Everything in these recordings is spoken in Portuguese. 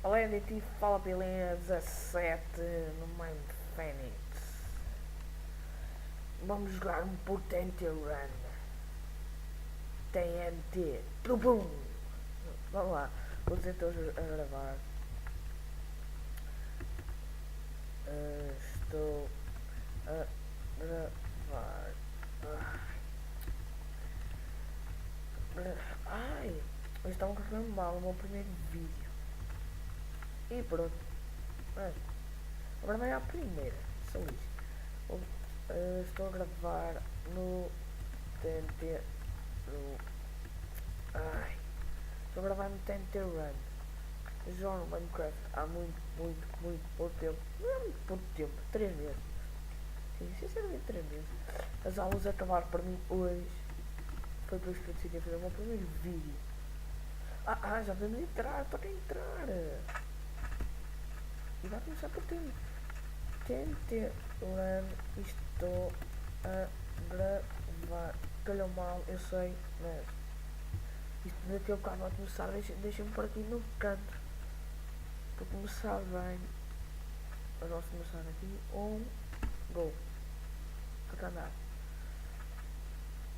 Lady fala Pilinha 17 no Mind Phoenix. Vamos jogar um potente run. TNT. Pum. Vamos lá. Vou dizer então a gravar. Estou a gravar. Ai, eu estava gravando mal o meu primeiro vídeo. E pronto. Agora vai à primeira. Só isso. Estou a gravar no TNT. Estou a gravar no TNT Run. Jogo Minecraft há muito pouco tempo. Não é muito pouco tempo, 3 meses. Sim, sinceramente 3 meses. As aulas acabaram para mim hoje. Foi por isso que eu decidi fazer o meu primeiro vídeo. Já podemos entrar, para entrar. E vai começar por TNT Run. Estou a gravar. Calhou mal, eu sei, mas isto daqui a bocado vai começar. Deixem-me por aqui no canto. Para começar bem. Vamos começar aqui. Gol. Para andar.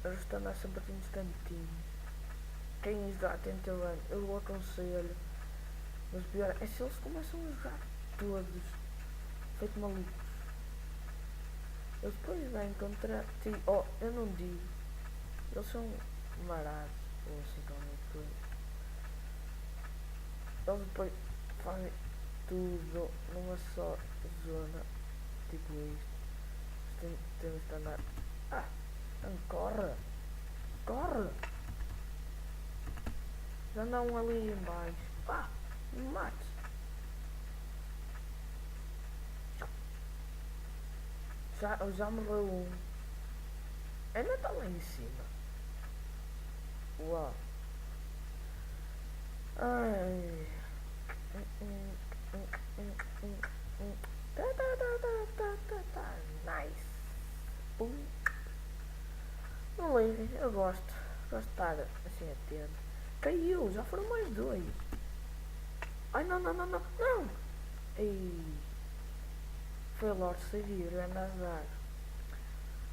Eu estou a andar sempre aqui nos cantinhos. Quem jogar TNT Run, eu o aconselho. Mas o pior é se eles começam a jogar todos. Feito malucos. Eles depois vêm contra ti. Eu não digo. Eles são marados. Ou assim qualquer coisa. Eles depois fazem tudo numa só zona. Tipo isto. Temos que andar. Não corre! Corre! Já anda um ali em baixo. Mate! Já morreu um. Ainda está lá em cima. Uau! Ai. Nice. Não liguem, eu gosto. Gosto de estar assim atento. Caiu, já foram mais 2. Ai não. Ei. Foi Lord Savior, grande azar.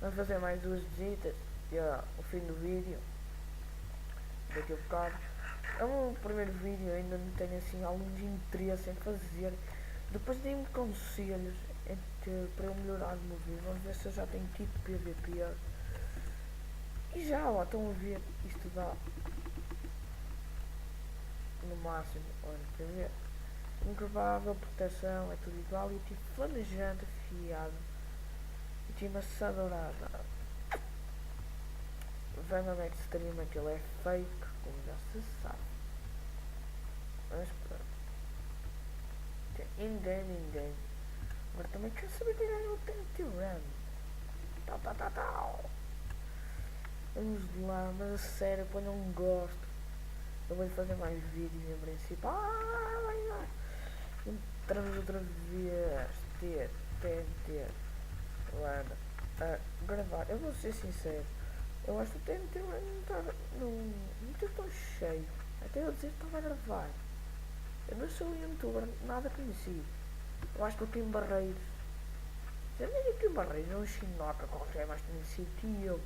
Vamos fazer mais 2 visitas. E o fim do vídeo. Daqui a bocado. É o meu primeiro vídeo, eu ainda não tenho assim algum de interesse em fazer. Depois deem-me conselhos para eu melhorar o meu vídeo. Vamos ver se eu já tenho tipo PVP. E já, ó, estão a ver, isto dá no máximo, olha, quer ver? Incurvável, proteção, é tudo igual. E tipo flamejante, afiado. E tipo maçã dourada. Venom Extreme, aquele é fake, como já se sabe. Mas pronto. In-game. Agora também quero saber que ganhou o TNT Run. Tal. Vamos lá, mas a sério, quando eu não gosto, eu vou fazer mais vídeos em princípio. Vai. Entramos outra vez. TNT Run a gravar. Eu vou ser sincero, eu acho que o TNT Run não está tão cheio. Até eu dizer que estava a gravar. Eu não sou um youtuber nada conhecido. Eu acho que o Kim Barreiros. Eu nem o Kim Barreiros, é um chinota qualquer mais conhecido que eu.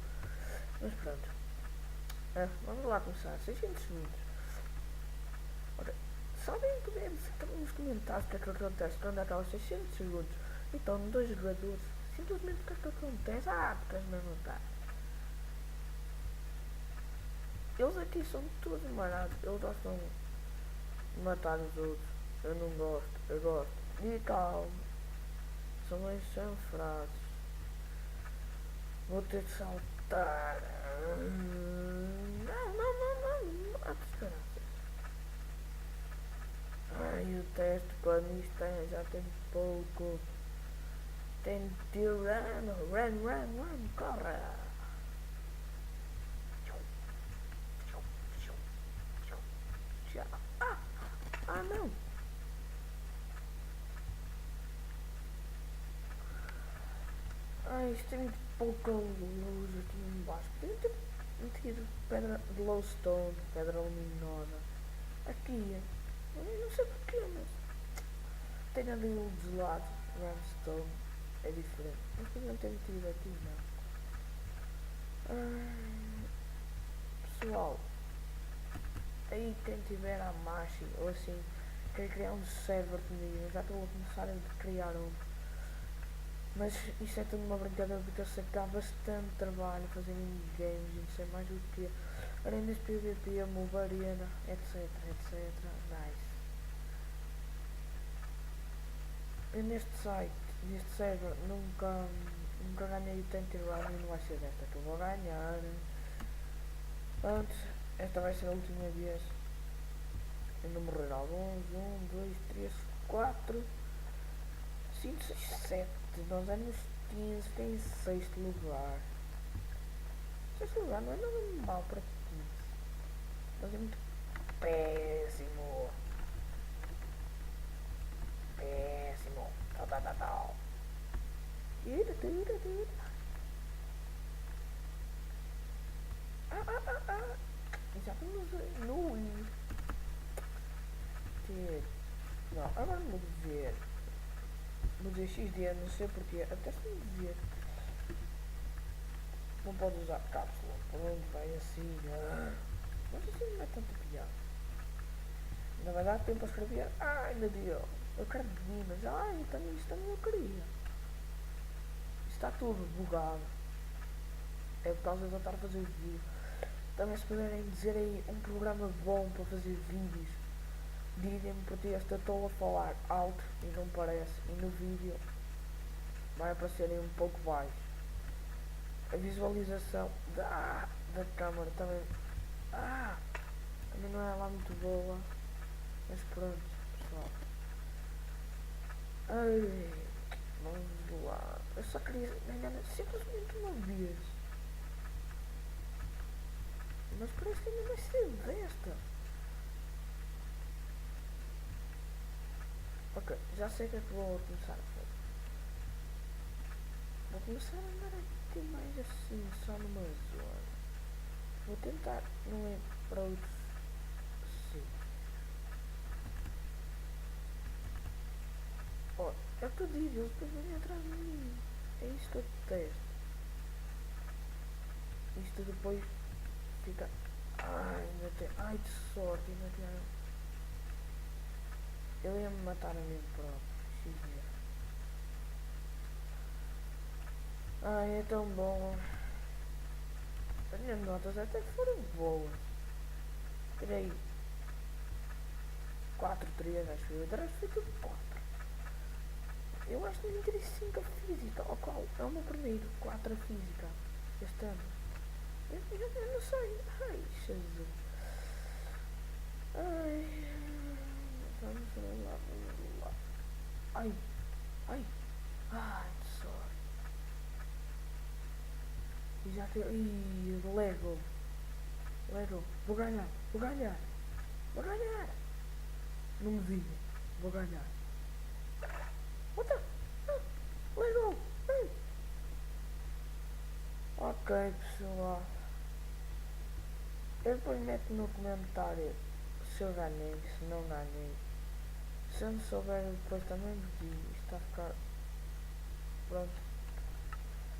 Mas pronto. Vamos lá começar. 600 segundos. Ora, sabem que devem ficar nos comentários o que é que acontece quando acaba 600 segundos. Então, 2 jogadores. Simplesmente o que é que acontece? Porque eles não notar. Eles aqui são todos marados. Eles gostam de matar os outros. Eu não gosto. Eu gosto. E calma. São meio chanfrados. Vou ter que saltar. Não. Matos, caraças. O teste quando isto já tem pouco. Tem que run, corre. Não. Isto tem muito pouca luz aqui embaixo. Tem metido pedra glowstone, pedra luminosa. Aqui. Eu não sei porquê, mas tem ali o deslado, Rhinestone, é diferente. Mas podia ter metido aqui, não. Pessoal, aí quem tiver a Machi ou assim, quer criar um server comigo, eu já estou a começar a criar um. Mas isso é tudo uma brincadeira porque eu sei que dá bastante trabalho fazer games e não sei mais o que. Arenas PVP, MOBA Arena, etc, etc. Nice. Eu neste site, neste server, nunca ganhei tanto run e não vai ser desta que eu vou ganhar. Antes, esta vai ser a última vez. Eu não morrer alguns. 1, 2, 3, 4, 5, 6, 7. Nós éramos 15, tem em sexto lugar. Sexto lugar não é nada mal para 15. Nós é muito péssimo. Péssimo. Tal. Tira. Já estamos no Wii. Não, agora vou dizer. Vou dizer XD, não sei porquê. Até se me dizer. Não pode usar cápsula. Por onde vai assim? Mas assim não é tanta piada. Ainda vai dar tempo a escrever. Ainda deu. Eu quero pedir, mas também isto também eu queria. Isto está tudo bugado. É por causa de eu estar a fazer vídeo. Também se puderem dizer aí um programa bom para fazer vídeos, digam-me porque este eu estou a falar alto e não parece. E no vídeo vai aparecer um pouco baixo. A visualização da câmera também, também não é lá muito boa. Mas pronto, pessoal. Vamos lá. Eu só queria ganhar simplesmente uma vez. Mas parece que ainda vai ser desta. Ok, já sei o que é que vou começar a fazer. Vou começar a andar aqui mais assim, só numa zona. Vou tentar não ir para outros sítios. Ó, é o que eu digo, eles depois vêm atrás de mim. É isto que eu detesto. Isto depois fica. Ainda tem. De sorte, ainda tem. Eu ia me matar a mim próprio. XD. É tão bom. As minhas notas até foram boas. Tirei 4, 3, acho eu. De resto foi tudo 4. Eu acho que nem tirei 5 a física. Ao qual é o meu primeiro 4 a física. Este ano. Eu não sei. Jesus. Vamos lá. Ai, que sorte. E já tem. Lego. Vou ganhar. Não me diga. Vou ganhar. What the? Lego. Ok, pessoal. Eu depois meto no comentário se eu ganhei, se não ganhei. Se eu não souber, depois também me digo. Isto está a ficar. Pronto.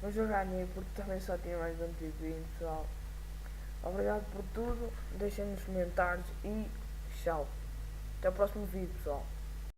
Mas eu ganhei porque também só tinha mais de 120, pessoal. Obrigado por tudo. Deixem nos comentários e tchau. Até o próximo vídeo, pessoal.